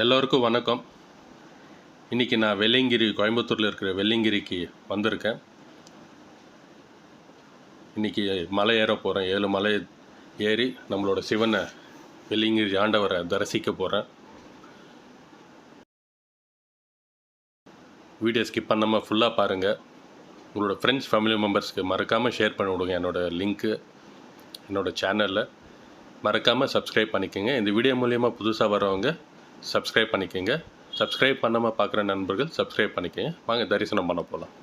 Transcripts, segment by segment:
எல்லோருக்கும் வணக்கம். இன்றைக்கி நான் வெள்ளியங்கிரி, கோயம்புத்தூரில் இருக்கிற வெள்ளியங்கிரிக்கு வந்திருக்கேன். இன்றைக்கி மலை ஏற போகிறேன். 7 மலை ஏறி நம்மளோட சிவனை, வெள்ளியங்கிரி ஆண்டவரை தரிசிக்க போகிறேன். வீடியோ ஸ்கிப் பண்ணாமல் ஃபுல்லாக பாருங்கள். உங்களோட ஃப்ரெண்ட்ஸ், ஃபேமிலி மெம்பர்ஸ்க்கு மறக்காமல் ஷேர் பண்ணி விடுங்க. என்னோடய லிங்க்கு என்னோடய சேனலில் மறக்காமல் சப்ஸ்கிரைப் பண்ணிக்கோங்க. இந்த வீடியோ மூலயமா புதுசாக வரவங்க சப்ஸ்கிரைப் பண்ணிக்கோங்க. சப்ஸ்கிரைப் பண்ணாமல் பார்க்குற நண்பர்கள் சப்ஸ்கிரைப் பண்ணிக்கோங்க. வாங்க தரிசனம் பண்ண போகலாம்.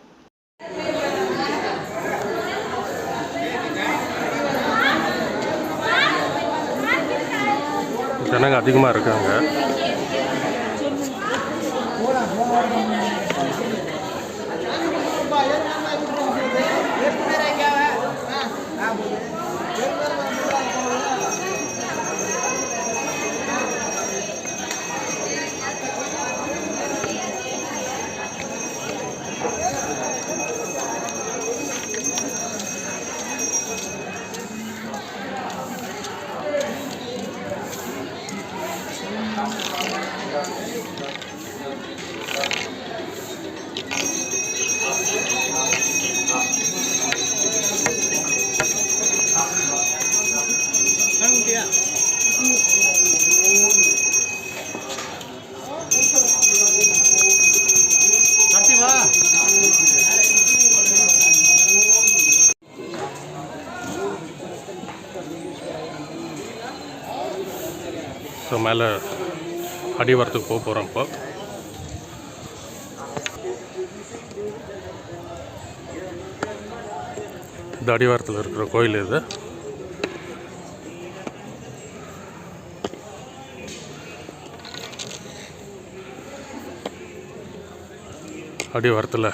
ஜனங்க அதிகமாக இருக்காங்க. ஸோ மேலே அடிவாரத்துக்கு போக போகிறோம். இப்போ இந்த அடிவாரத்தில் இருக்கிற கோயில் இது. அடிவாரத்தில்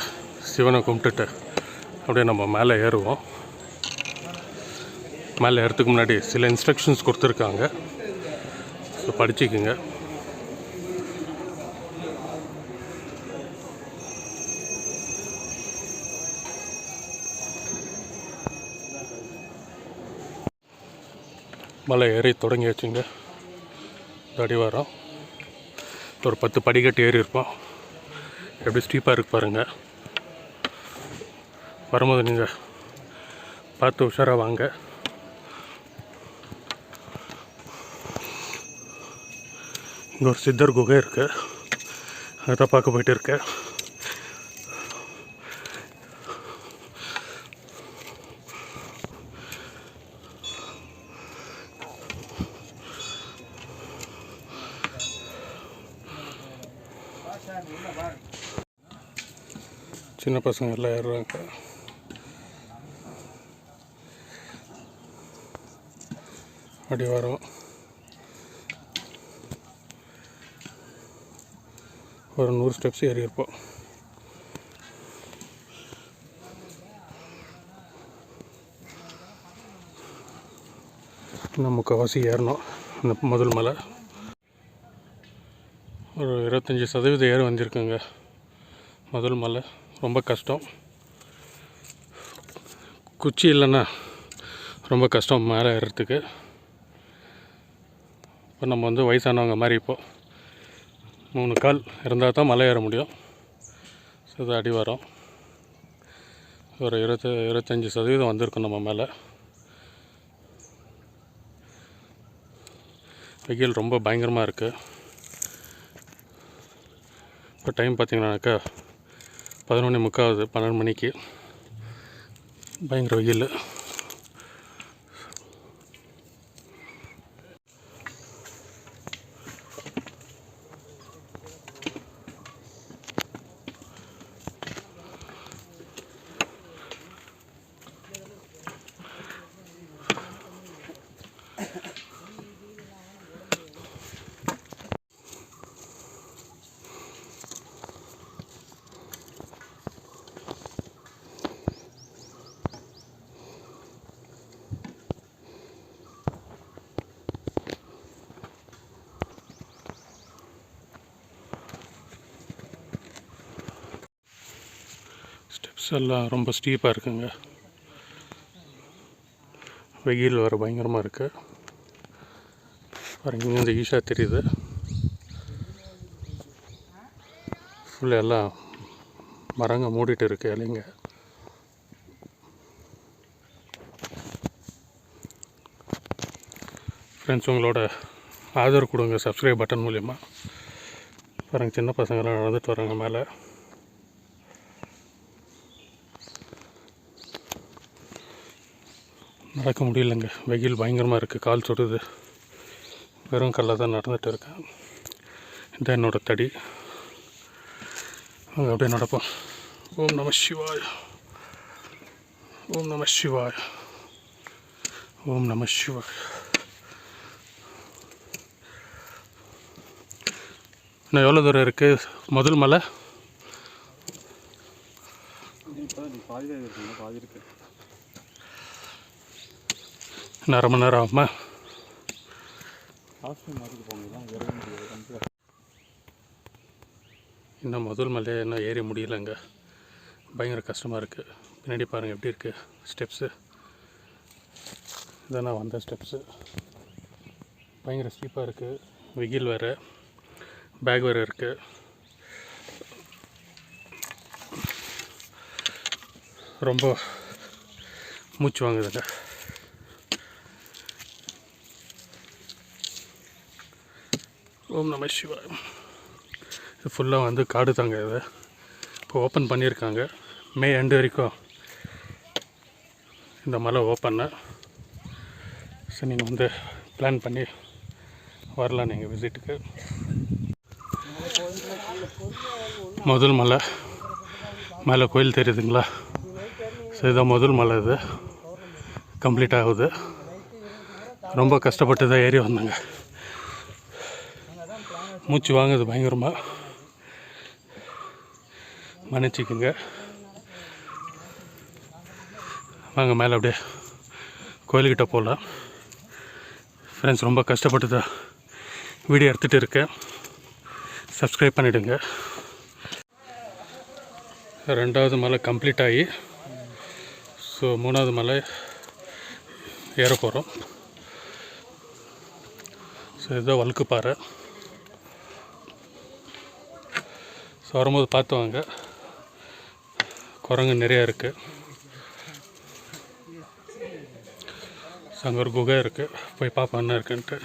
சிவனை கும்பிட்டுட்டு அப்படியே நம்ம மேலே ஏறுவோம். மேலே ஏறதுக்கு முன்னாடி சில இன்ஸ்ட்ரக்ஷன்ஸ் கொடுத்துருக்காங்க, ஸோ படிச்சுக்குங்க. மலை ஏறி தொடங்கி வச்சுங்க. அடிவாரம் ஒரு 10 படிக்கட்டு ஏறி இருப்போம். எப்படி ஸ்டீப்பாக இருக்கு பாருங்கள். வரும்போது நீங்கள் பார்த்து உஷாராக வாங்க. இங்கே ஒரு சித்தர் குகை இருக்குது, அதை பார்க்க போயிட்டு இருக்கேன். சின்ன பசங்க எல்லாம் ஏறுறாங்க. அடிவாரம் ஒரு 100 ஸ்டெப்ஸ் ஏறி இருப்போம். இன்னும் முக்கால்வாசி ஏறணும். அந்த முதல் மலை ஒரு 25% ஏறி வந்திருக்குங்க. முதல் மலை ரொம்ப கஷ்டம். குச்சி இல்லைன்னா ரொம்ப கஷ்டம் மேலே ஏறுறதுக்கு. இப்போ நம்ம வயசானவங்க மாதிரி இப்போது 3 கால் இருந்தால் தான் மலை ஏற முடியும். ஸோ இது அடிவாரம் ஒரு 25% வந்திருக்கும் நம்ம மேலே. வெயில் ரொம்ப பயங்கரமாக இருக்குது. இப்போ டைம் பார்த்திங்கன்னாக்கா 11:45, 12 மணிக்கு. பயங்கர வெயில். ஸ்டெப்ஸ் எல்லாம் ரொம்ப ஸ்டீப்பாக இருக்குங்க. வெயில் வர பயங்கரமாக இருக்குது. பாருங்க, இந்த ஈஷா தெரியுது. ஃபுல்லாக எல்லாம் மரங்க மூடிட்டு இருக்கு இலைங்க. ஃப்ரெண்ட்ஸ், உங்களோட ஆதரவு கொடுங்க சப்ஸ்கிரைப் பட்டன் மூலிமா. பாருங்கள், சின்ன பசங்களாம் நடந்துட்டு வராங்க மேலே. நடக்க முடியலைங்க, வெயில் பயங்கரமாக இருக்குது, கால் சுடுது. வெறும் கல்லில் தான் நடந்துகிட்டு இருக்கேன். இதான் என்னோடய தடி. அங்கே அப்படியே நடப்போம். ஓம் நம சிவாய், ஓம் நம சிவாய், ஓம் நம சிவாய். இன்னும் எவ்வளோ தூரம் இருக்குது முதல் மலை? இன்னும் அரை மணி நேரம் ஆகுமா? இன்னும் முதல் மலையை இன்னும் ஏறி முடியலைங்க. பயங்கர கஷ்டமாக இருக்குது. பின்னாடி பாருங்கள் எப்படி இருக்குது ஸ்டெப்ஸு. இதான் நான் வந்த ஸ்டெப்ஸு. பயங்கர ஸ்டீப்பாக இருக்குது. வெயில் வேறு, பேக் வேறு இருக்குது. ரொம்ப மூச்சு வாங்குதுங்க. ஓம் நம சிவாய். இது ஃபுல்லாக வந்து காடு தாங்க. இதை இப்போ ஓப்பன் பண்ணியிருக்காங்க. மே எண்டு வரைக்கும் இந்த மலை ஓப்பன்னு. சரி, நீங்கள் வந்து பிளான் பண்ணி வரலாம் நீங்கள் விசிட்டுக்கு. முதல் மலை மேலே கோயில் தெரியுதுங்களா? ஸோ இதான் முதல் மலை. இது கம்ப்ளீட் ஆகுது. ரொம்ப கஷ்டப்பட்டு தான் ஏறி வந்தாங்க. மூச்சு வாங்குது பயங்கரமாக, மன்னிச்சிக்குங்க. வாங்க மேலே அப்படியே கோயில்கிட்ட போகலாம். ஃப்ரெண்ட்ஸ், ரொம்ப கஷ்டப்பட்டு தான் வீடியோ எடுத்துகிட்டு இருக்கேன். சப்ஸ்கிரைப் பண்ணிவிடுங்க. ரெண்டாவது மலை கம்ப்ளீட் ஆகி ஸோ மூணாவது மலை ஏற போகிறோம். ஸோ இதுதான் வழுக்குப்பாறை. ஸோ வரும்போது பார்த்து வாங்க, குரங்கு நிறையா இருக்குது. ஸோ அங்கே ஒரு குகை இருக்குது, போய் பார்ப்போம் என்ன இருக்குன்ட்டு.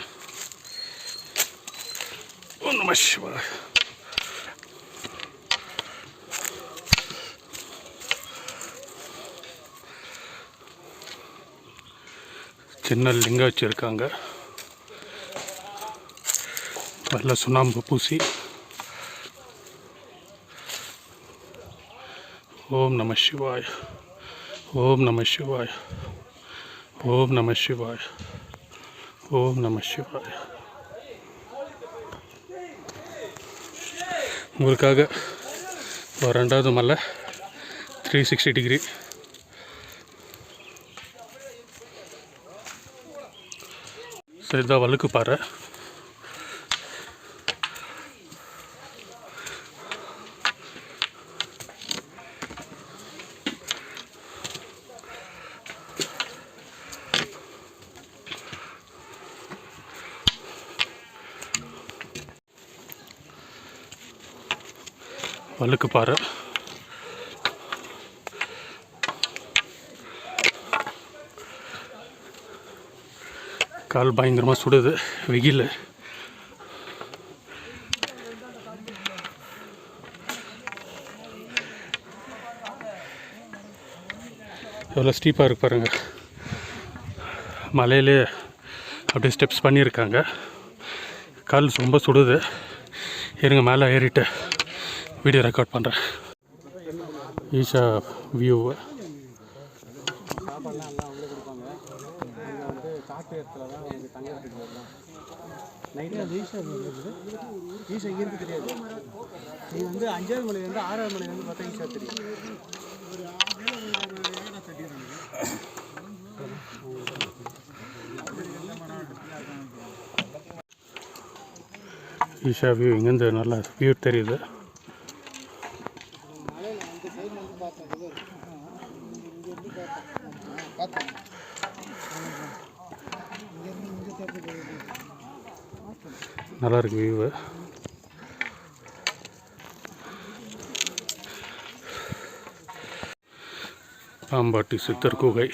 ஓம் நம சிவாய். சின்ன லிங்கம் வச்சுருக்காங்க, வெள்ளை சுண்ணாம்பு பூசி. ஓம் நம சிவாய், ஓம் நம சிவாய், ஓம் நம சிவாய், ஓம் நம சிவாய். உங்களுக்காக ஒரு ரெண்டாவது மலை 360 டிகிரி. ஸோ இதுதான் வழுக்குப்பாறை. வழுக்குப்பாறை கால் பயங்கரமாக சுடுது வெயில். எவ்வளோ ஸ்டீப்பாக இருக்கு பாருங்கள். மலையிலே அப்படியே ஸ்டெப்ஸ் பண்ணியிருக்காங்க. கால் ரொம்ப சுடுது. இருங்க மேலே ஏறிட்டு வீடியோ ரெக்கார்ட் பண்ணுறேன். ஈஷா வியூவை காட்டு இடத்துல தான் வந்து தங்கறதுக்கு வரலாம். நைட்டில் அந்த ஈஷா இங்கே இருக்கு தெரியாது. நீ வந்து 5வது மலையிலேருந்து 6வது மலையிலேருந்து பார்த்தா ஈஷா தெரியும். ஈஷா வியூ இங்கேருந்து நல்லா வியூ தெரியுது. நல்லா இருக்கு வியூவு. பாம்பாட்டி சித்தர் குகை.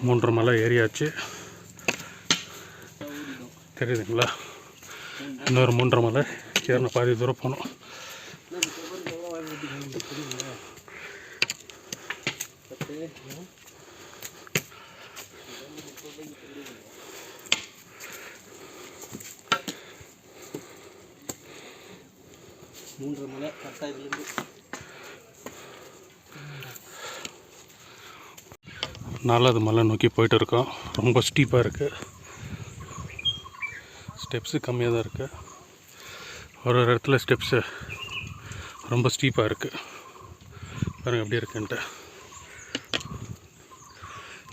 மூன்று மலை ஏறியாச்சு, தெரியுதுங்களா? இன்னொரு 3 மலை ஏறின பாதி தூரம் போகணும். மலை கரெக்டாக இதுலேருந்து 4வது மலை நோக்கி போயிட்டு இருக்கோம். ரொம்ப ஸ்டீப்பாக இருக்குது, ஸ்டெப்ஸு கம்மியாக தான் இருக்குது. ஒரு இடத்துல ஸ்டெப்ஸு ரொம்ப ஸ்டீப்பாக இருக்குது. பாருங்கள் எப்படி இருக்குன்ட்டு.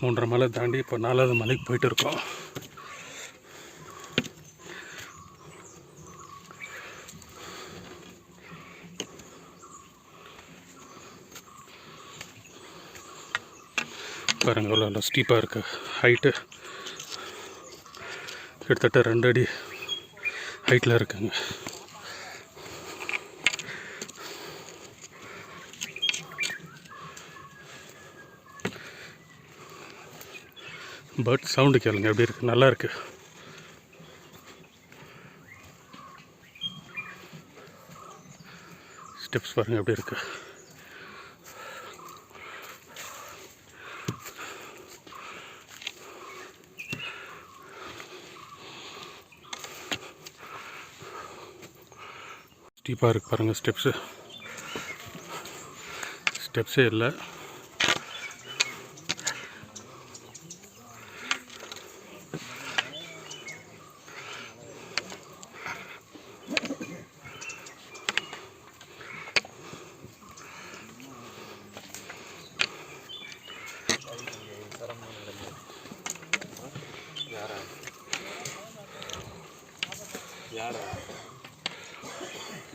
3 மலை தாண்டி இப்போ 4வது மலைக்கு போயிட்டு இருக்கோம். பாருங்கள் எவ்வளோ ஸ்டீப்பாக இருக்குது. ஹைட்டு கிட்டத்தட்ட 2 அடி ஹைட்டில் இருக்குங்க. பேர்ட் சவுண்டு கேளுங்க எப்படி இருக்குது, நல்லா இருக்குது. ஸ்டெப்ஸ் பாருங்கள் எப்படி இருக்குது. ஸ்டீப்பாக இருக்குது பாருங்கள். ஸ்டெப்ஸே இல்லை.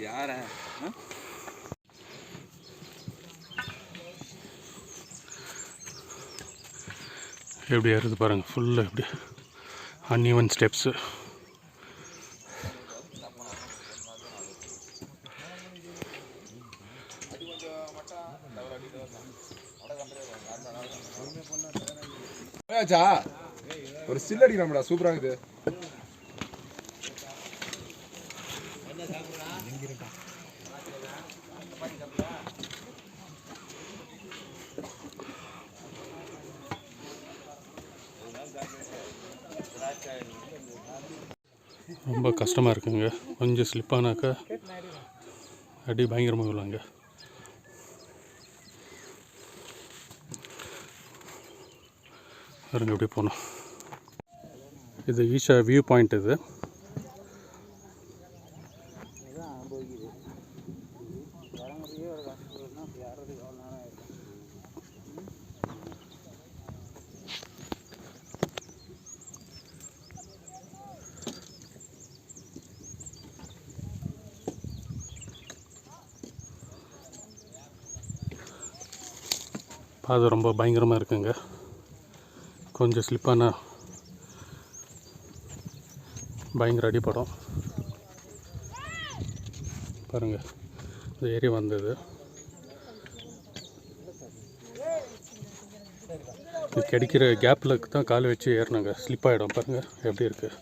யார எப்படி ஏறுது பாருங்கள். ஃபுல்லாக எப்படி அன்இவன் ஸ்டெப்ஸு. ஒரு ஸ்டில் அடிக்கலாம்டா, சூப்பரா இருக்குது. ரொம்ப கஷ்டமாக இருக்குங்க. கொஞ்சம் ஸ்லிப்பானாக்கா அடி பயங்கரமாக விழுவாங்க. பாருங்க எப்படி போனோம். இது ஈஷா வியூ பாயிண்ட். இது பாதை ரொம்ப பயங்கரமாக இருக்குங்க. கொஞ்சம் ஸ்லிப்பானா பயங்கர அடிப்படும். பாருங்கள் இந்த ஏரியா வந்தது. இது கிடைக்கிற கேப்பில் தான் கால் வச்சு ஏறினாங்க. ஸ்லிப் ஆகிடும். பாருங்கள் எப்படி இருக்குது.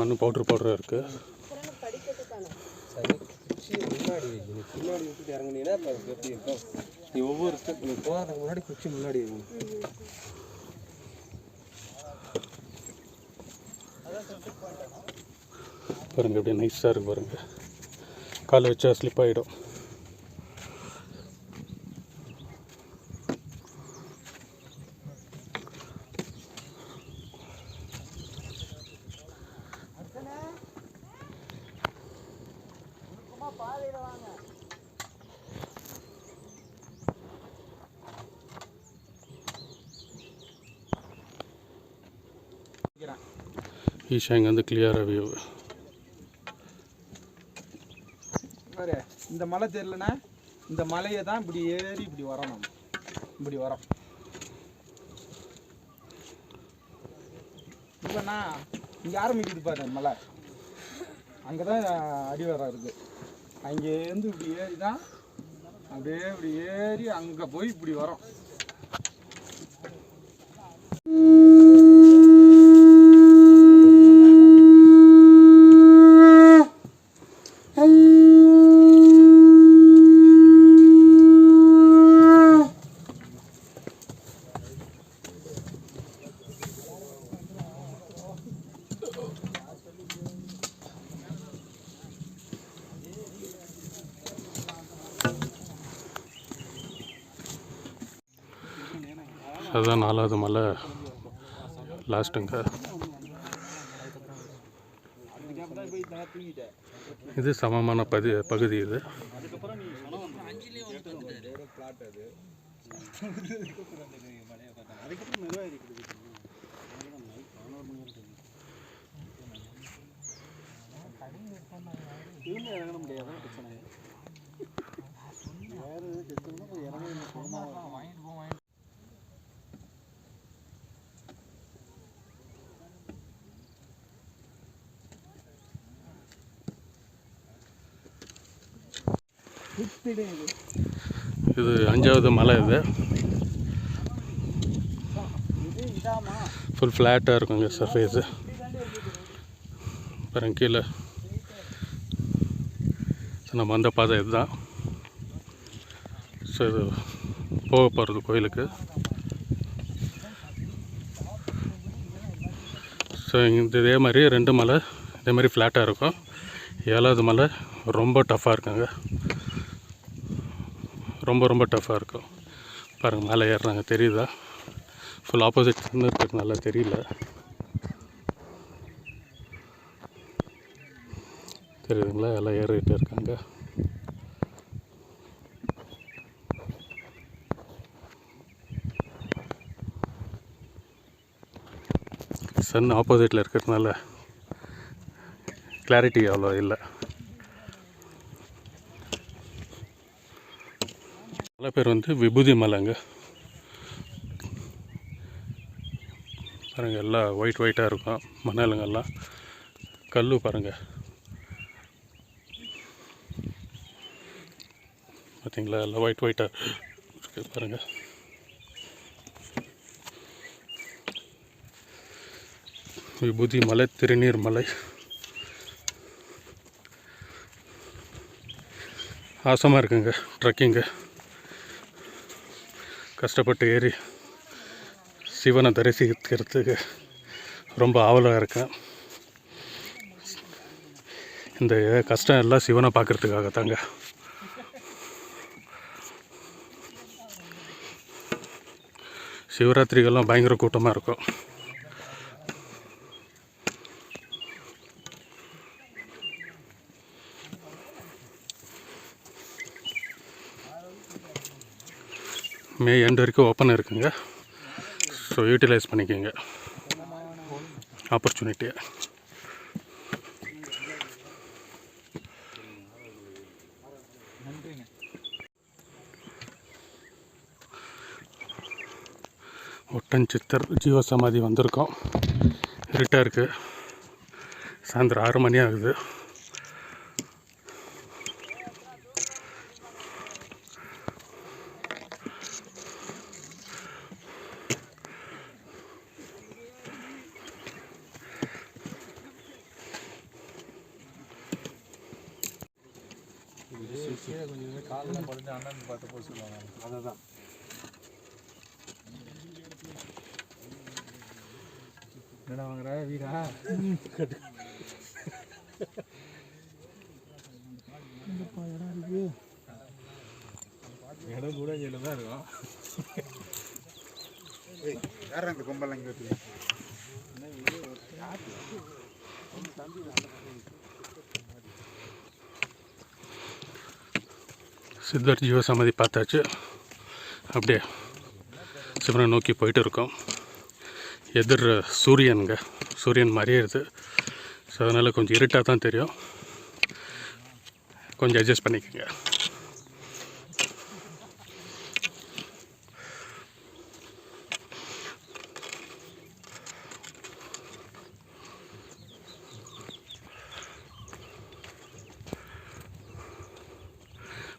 மண் பவுட்ரு இருக்குது. பின்னாடி விட்டுட்டு இறங்குனீங்கன்னா எப்படி இருக்கும்? நீ ஒவ்வொரு ஸ்டெப் நீ போகிறதுக்கு முன்னாடி குச்சி முன்னாடி பாருங்கள் எப்படி நைஸாக இருக்குது. பாருங்கள் காலை வச்சா ஸ்லிப் ஆகிடும். ஈஷா இங்கே வந்து கிளியராக வியூ. இந்த மலை தெரியலண்ணா இந்த மலையை தான் இப்படி ஏறி இப்படி வரோம். நம்ம இப்படி வரோம். இப்போண்ணா இங்கே ஆரம்பிக்குது பாரு மலை. அங்கே தான் அடிவாரம் இருக்குது. அங்கேருந்து இப்படி ஏறி தான் அப்படியே இப்படி ஏறி அங்கே போய் இப்படி வரோம். அதுதான் 4வது மலை லாஸ்ட்டுங்க. இது சமமான பகுதி இது. இது 5வது மலை. இது ஃபுல் ஃப்ளாட்டாக இருக்குங்க சர்ஃபேஸு. அப்புறம் கீழே நம்ம வந்த பாதை இதுதான். ஸோ இது போக போகிறது கோயிலுக்கு. ஸோ இதே மாதிரி 2 மலை இதே மாதிரி ஃப்ளாட்டாக இருக்கும். 7வது மலை ரொம்ப டஃப்பாக இருக்குங்க. ரொம்ப டஃப்பாக இருக்கும். பாருங்கள் மேலே ஏறுறாங்க, தெரியுதா? ஃபுல் ஆப்போசிட் இருக்கிறதுனால தெரியல. தெரியுதுங்களா? எல்லாம் ஏறிட்டு இருக்காங்க. சன் ஆப்போசிட்டில் இருக்கிறதுனால கிளாரிட்டி அவ்வளோ இல்லை. மலை பேர் வந்து விபூதி மலைங்க. பாருங்கள் எல்லாம் ஒயிட்டாக இருக்கும் மணலுங்கெல்லாம். கல் பாருங்கள், பார்த்தீங்களா? எல்லாம் ஒயிட்டாக இருக்குது பாருங்கள். விபூதி மலை, திருநீர் மலை. ஆசமாக இருக்குங்க ட்ரெக்கிங்கு. கஷ்டப்பட்டு ஏறி சிவனை தரிசிக்கிறதுக்கு ரொம்ப ஆவலாக இருக்கேன். இந்த கஷ்டம் எல்லாம் சிவனை பார்க்குறதுக்காக தாங்க. சிவராத்திரிகள்லாம் பயங்கர கூட்டமாக இருக்கும். மே எண்டு வரைக்கும் ஓப்பன் இருக்குங்க. ஸோ யூட்டிலைஸ் பண்ணிக்கோங்க ஆப்பர்ச்சுனிட்டியை. ஒட்டன்சித்தர் ஜீவசமாதி வந்திருக்கோம். இருட்டாக இருக்குது. சாயந்தரம் 6 மணி ஆகுது. கொஞ்சம் காலெல்லாம் படுத்து அண்ணன் பார்த்து போக சொல்லுவாங்க. அதை தான் என்னடா வாங்குற வீடா கட்டு இடம் கூட இங்கே தான் இருக்கும். யார் அந்த கொம்பெல்லாம் இங்கே இருக்கு? சித்தர் ஜீவசமாதி பார்த்தாச்சு. அப்படியே சிவனை நோக்கி போயிட்டு இருக்கோம். எதிர் சூரியனுங்க, சூரியன் மறையிறது. ஸோ அதனால் கொஞ்சம் இருட்டாக தான் தெரியும். கொஞ்சம் அட்ஜஸ்ட் பண்ணிக்கோங்க.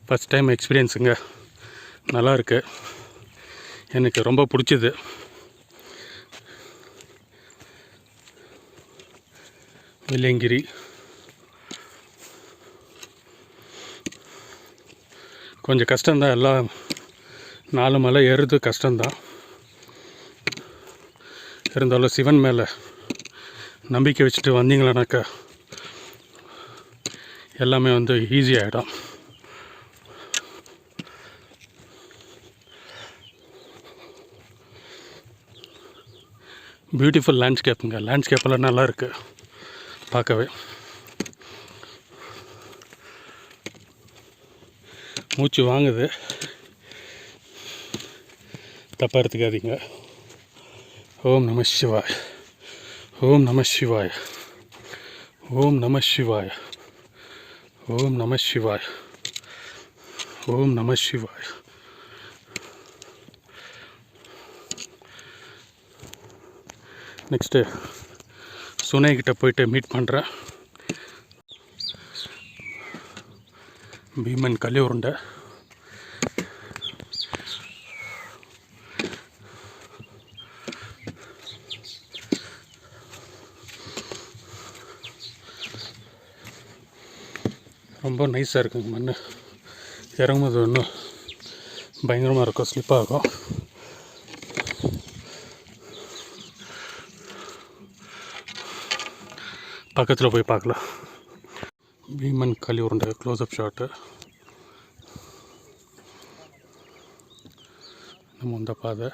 ஃபஸ்ட் டைம் எக்ஸ்பீரியன்ஸுங்க, நல்லாயிருக்கு, எனக்கு ரொம்ப பிடிச்சிது. வெள்ளியங்கிரி கொஞ்சம் கஷ்டம்தான், எல்லாம் 4 மலை ஏறுறது கஷ்டம்தான். இருந்தாலும் சிவன் மேலே நம்பிக்கை வச்சுட்டு வந்தீங்களானாக்கா எல்லாமே ஈஸியாகிடும். பியூட்டிஃபுல் லேண்ட்ஸ்கேப்புங்க, லேண்ட்ஸ்கேப்பெல்லாம் நல்லா இருக்குது பார்க்கவே. மூச்சு வாங்குது, தப்பாக எடுத்துக்காதீங்க. ஓம் நம சிவாய், ஓம் நம சிவாய், ஓம் நம சிவாய், ஓம் நம சிவாய், ஓம் நம சிவாய். நெக்ஸ்ட்டு சுனைக்கிட்ட போயிட்டு மீட் பண்ணுறேன். பீமன் கல்லி உருண்டை, ரொம்ப நைஸாக இருக்குங்க. மண் இறங்கும்போது இன்னும் பயங்கரமாக இருக்கும், ஸ்லிப்பாகும். பக்கத்தில் போய் பார்க்கலாம். பீமன் களி உருண்டை க்ளோஸ்அப் ஷாட்டு. நம்ம வந்த பாதை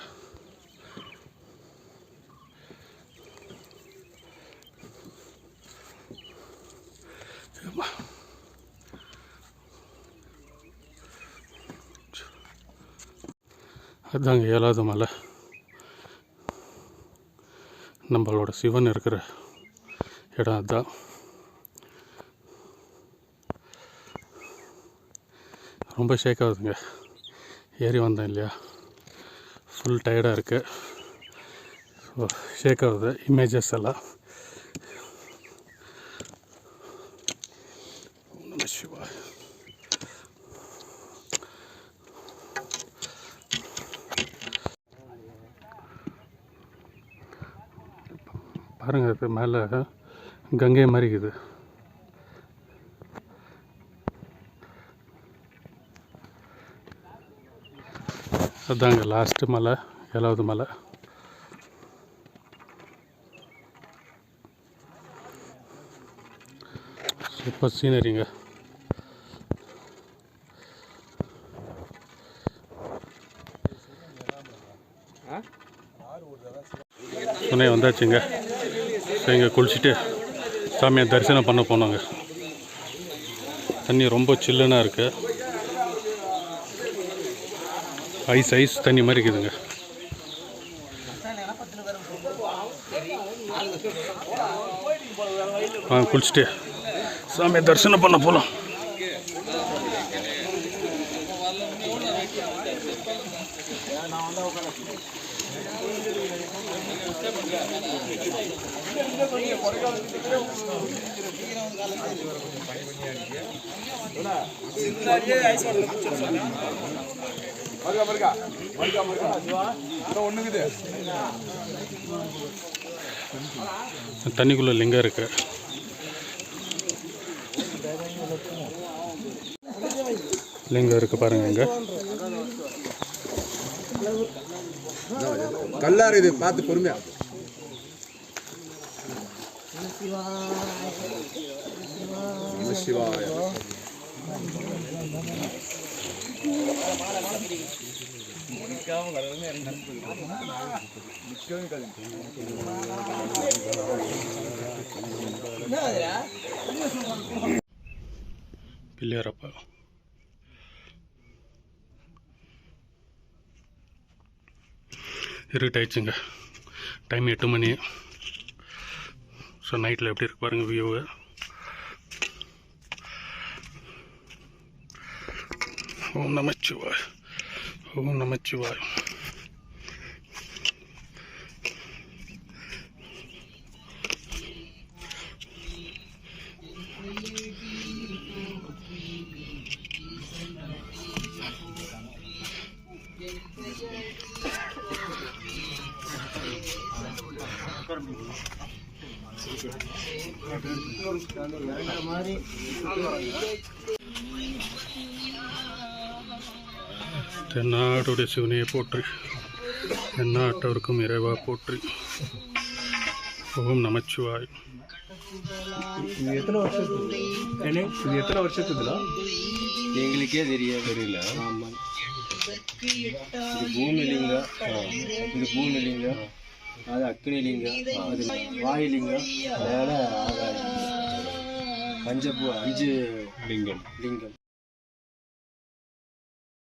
அதுதாங்க 7வது மலை. நம்மளோட சிவன் இருக்கிற இடம் அதுதான். ரொம்ப ஷேக் ஆகுதுங்க, ஏறி வந்தேன் இல்லையா, ஃபுல் டயர்டாக இருக்குது. ஸோ ஷேக் ஆகுது இமேஜஸ் எல்லாம். நம சிவாய். பாருங்கள், இது மேலே கங்கை மாதிரி இருக்குது. அதுதாங்க லாஸ்ட்டு மலை, 7வது மலை. சூப்பர் சீனரிங்க. சுனை வந்தாச்சுங்க. ஸோ இங்கே குளிச்சுட்டு சாமியை தரிசனம் பண்ண போனாங்க. தண்ணி ரொம்ப சில்லுனாக இருக்குது, ஐஸ் தண்ணி மாதிரி இருக்குதுங்க. குளிச்சுட்டு சாமியை தரிசனம் பண்ண போகலாம். தண்ணிக்குள்ள லிங்கம் இருக்கு. லிங்கம் இருக்கு பாருங்க. இங்க கல்லாறு இது, பார்த்து பொறுமையா. சிவாய பிள்ளையாரப்பா. இருட்டாயிடுச்சுங்க, டைம் 8 மணி. ஸோ நைட்டில் எப்படி இருக்கு பாருங்கள் வியூவு. ஓம் நமச்சிவாய், ஓம் நமச்சிவாய். தென்னாடுடைய சிவனையை போற்றி, எந்நாட்டவருக்கும் இறைவா போற்றி. ஓம் நமச்சிவாய். இது எத்தனை வருஷத்துக்குதா? எங்களுக்கே தெரியல. ஆமாம், இது பூமிலிங்கம், இது பூமிலிங்கம், அது அக்னிலிங்கம், அது வாயுலிங்கம், மேலே ஆகாயம், பஞ்சபூ 5 லிங்கம்.